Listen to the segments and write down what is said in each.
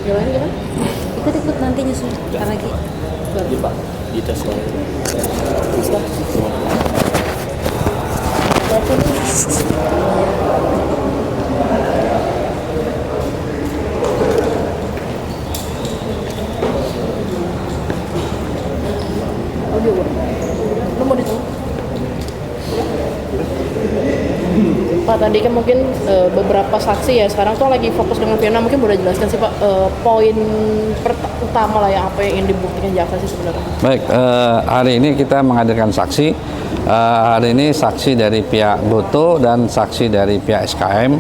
Gimana gimana? Ikut nanti nyusul lagi. Iya Pak, di tes lagi. Bisa. Lu mau ditunggu? Pak, tadi kan mungkin beberapa saksi ya sekarang tuh lagi fokus dengan Fiona, mungkin boleh jelaskan sih Pak poin utama lah yang apa yang ingin dibuktikan jaksa sih sebenarnya. Baik, hari ini kita menghadirkan saksi. Hari ini saksi dari pihak Gotoh dan saksi dari pihak SKM.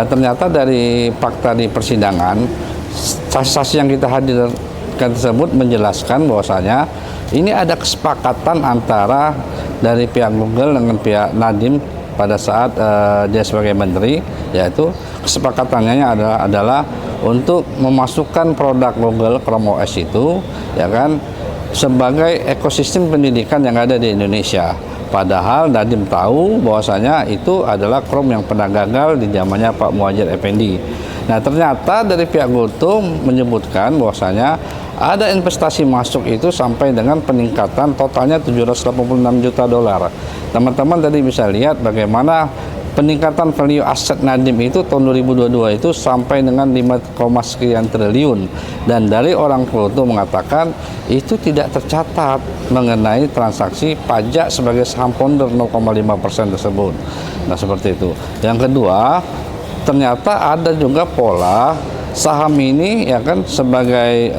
Ternyata dari fakta di persidangan, saksi-saksi yang kita hadirkan tersebut menjelaskan bahwasanya ini ada kesepakatan antara dari pihak Google dengan pihak Nadiem pada saat dia sebagai menteri, yaitu kesepakatannya adalah untuk memasukkan produk Google Chrome OS itu, ya kan, sebagai ekosistem pendidikan yang ada di Indonesia. Padahal Nadiem tahu bahwasanya itu adalah Chrome yang pernah gagal di zamannya Pak Muhadjir Effendi. Nah, ternyata dari pihak Gotoh menyebutkan bahwasanya ada investasi masuk itu sampai dengan peningkatan totalnya 786 juta dolar. Teman-teman tadi bisa lihat bagaimana peningkatan value aset Nadiem itu tahun 2022 itu sampai dengan 5, sekian triliun. Dan dari orang Gotoh mengatakan itu tidak tercatat mengenai transaksi pajak sebagai saham founder 0,5% tersebut. Nah, seperti itu. Yang kedua, ternyata ada juga pola saham ini, ya kan, sebagai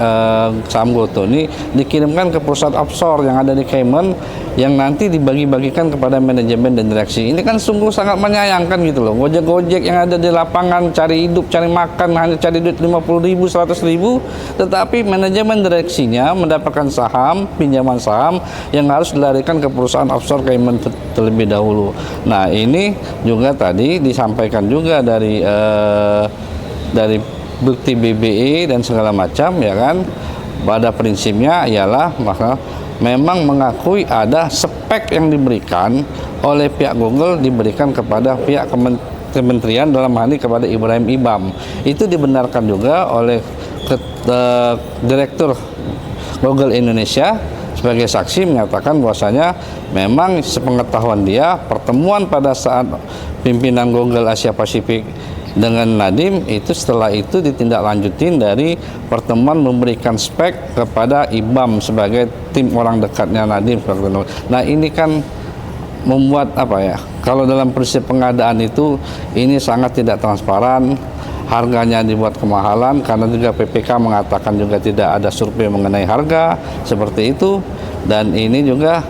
saham Gotoh ini dikirimkan ke perusahaan offshore yang ada di Cayman yang nanti dibagi-bagikan kepada manajemen dan direksi. Ini kan sungguh sangat menyayangkan gitu loh. Gojek-gojek yang ada di lapangan cari hidup, cari makan, hanya cari duit 50.000, 100.000, tetapi manajemen direksinya mendapatkan saham, pinjaman saham yang harus dilarikan ke perusahaan offshore Cayman terlebih dahulu. Nah, ini juga tadi disampaikan juga dari bukti BBE dan segala macam, ya kan, pada prinsipnya ialah maka memang mengakui ada spek yang diberikan oleh pihak Google diberikan kepada pihak kementerian, dalam hal ini kepada Ibrahim Ibam. Itu dibenarkan juga oleh Direktur Google Indonesia sebagai saksi menyatakan bahwasanya memang sepengetahuan dia pertemuan pada saat pimpinan Google Asia Pasifik dengan Nadiem itu setelah itu ditindaklanjutin dari pertemuan memberikan spek kepada Ibam sebagai tim orang dekatnya Nadiem. Nah, ini kan membuat apa ya, kalau dalam prinsip pengadaan itu ini sangat tidak transparan, harganya dibuat kemahalan karena juga PPK mengatakan juga tidak ada survei mengenai harga seperti itu. Dan ini juga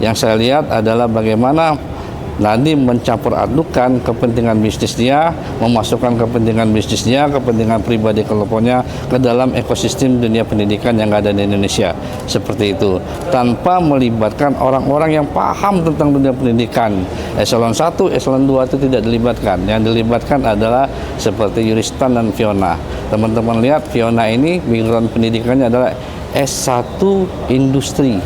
yang saya lihat adalah bagaimana Nadiem mencampur adukan kepentingan bisnis dia, memasukkan kepentingan bisnis dia, kepentingan pribadi kelompoknya ke dalam ekosistem dunia pendidikan yang ada di Indonesia. Seperti itu, tanpa melibatkan orang-orang yang paham tentang dunia pendidikan. Eselon 1, Eselon 2 itu tidak dilibatkan. Yang dilibatkan adalah seperti Yuristan dan Fiona. Teman-teman lihat, Fiona ini background pendidikannya adalah S1 Industri,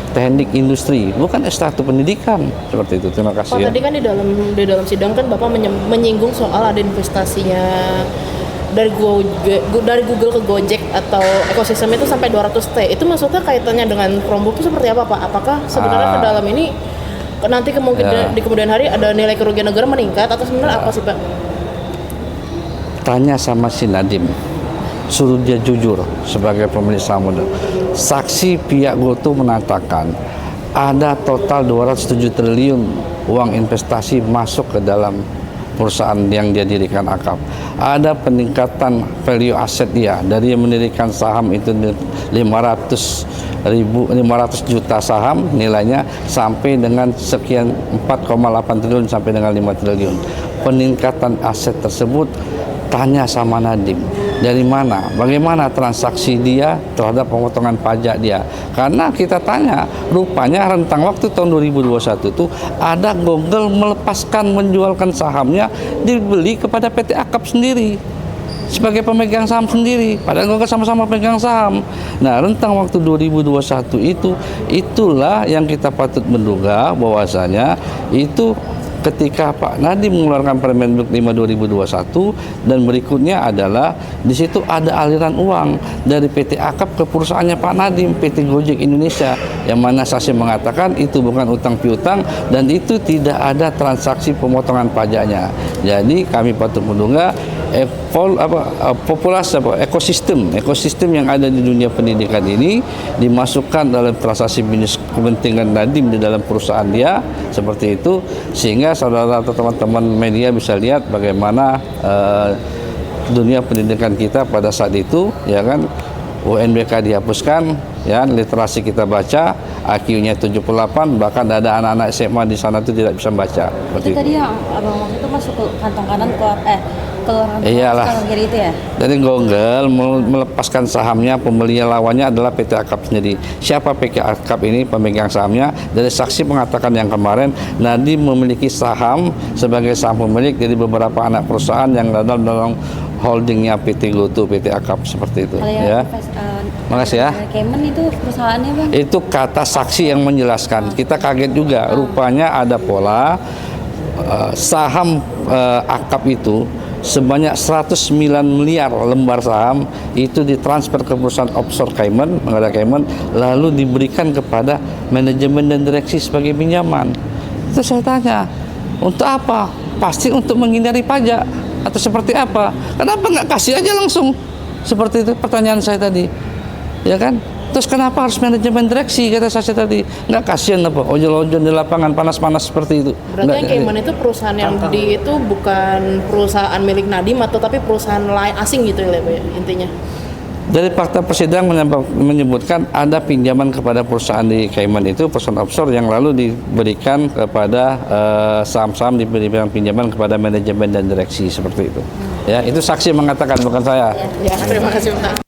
teknik industri, bukan S1 pendidikan. Seperti itu. Terima kasih. Pak, tadi kan di dalam sidang kan Bapak menyinggung soal ada investasinya dari Google ke Gojek atau ekosistem itu sampai 200T. Itu maksudnya kaitannya dengan Chromebook itu seperti apa, Pak? Apakah sebenarnya ke dalam ini nanti kemungkinan di kemudian hari ada nilai kerugian negara meningkat atau sebenarnya apa sih, Pak? Tanya sama si Nadiem, suruh dia jujur sebagai pemilik saham. Saksi pihak Gotoh mengatakan ada total 207 triliun uang investasi masuk ke dalam perusahaan yang dia dirikan akap. Ada peningkatan value aset dia dari yang mendirikan saham itu 500 juta saham nilainya sampai dengan sekian 4,8 triliun sampai dengan 5 triliun. Peningkatan aset tersebut, tanya sama Nadiem dari mana, bagaimana transaksi dia terhadap pemotongan pajak dia. Karena kita tanya, rupanya rentang waktu tahun 2021 itu ada Google melepaskan menjualkan sahamnya dibeli kepada PT Akap sendiri sebagai pemegang saham sendiri, padahal Google sama-sama pegang saham. Nah, rentang waktu 2021 itulah yang kita patut menduga bahwasanya itu ketika Pak Nadiem mengeluarkan Permendikbud 5 2021 dan berikutnya adalah di situ ada aliran uang dari PT Akap ke perusahaannya Pak Nadiem, PT Gojek Indonesia, yang mana saksi mengatakan itu bukan utang piutang dan itu tidak ada transaksi pemotongan pajaknya. Jadi kami patut menduga ekosistem yang ada di dunia pendidikan ini dimasukkan dalam transaksi bisnis kepentingan Nadiem di dalam perusahaan dia, seperti itu, sehingga saudara atau teman-teman media bisa lihat bagaimana dunia pendidikan kita pada saat itu, ya kan, UNBK dihapuskan, ya, literasi kita baca, IQ-nya 78, bahkan ada anak-anak SMA di sana itu tidak bisa baca. Itu tadi yang abang maksud itu masuk ke kantong kanan keluar iyalah. kiri itu ya. Dari Gonggel melepaskan sahamnya, pembeli lawannya adalah PT Akap sendiri. Siapa PT Akap ini pemegang sahamnya? Dari saksi mengatakan yang kemarin Nadiem memiliki saham sebagai saham pemilik dari beberapa anak perusahaan yang dalam holdingnya PT Goto, PT Akap, seperti itu. Kalau Ya. Makasih ya. Cayman itu perusahaannya bang. Itu kata saksi yang menjelaskan. Kita kaget juga. Rupanya ada pola saham Akap itu sebanyak 109 miliar lembar saham itu ditransfer ke perusahaan offshore Cayman, Menara Cayman, lalu diberikan kepada manajemen dan direksi sebagai pinjaman. Itu saya tanya, untuk apa? Pasti untuk menghindari pajak atau seperti apa? Kenapa nggak kasih aja langsung? Seperti itu pertanyaan saya tadi, ya kan? Terus kenapa harus manajemen direksi, kata saya tadi? Nggak kasihan apa? Ojol-ojol di lapangan panas-panas seperti itu. Berarti yang Cayman itu perusahaan yang di itu bukan perusahaan milik Nadiem atau tapi perusahaan lain asing gitu ya, Pak, ya, intinya. Dari fakta persidangan menyebutkan ada pinjaman kepada perusahaan di Cayman itu, perusahaan offshore yang lalu diberikan kepada saham-saham, diberikan pinjaman kepada manajemen dan direksi, seperti itu. Ya, itu saksi mengatakan, bukan saya. Ya, terima kasih Pak.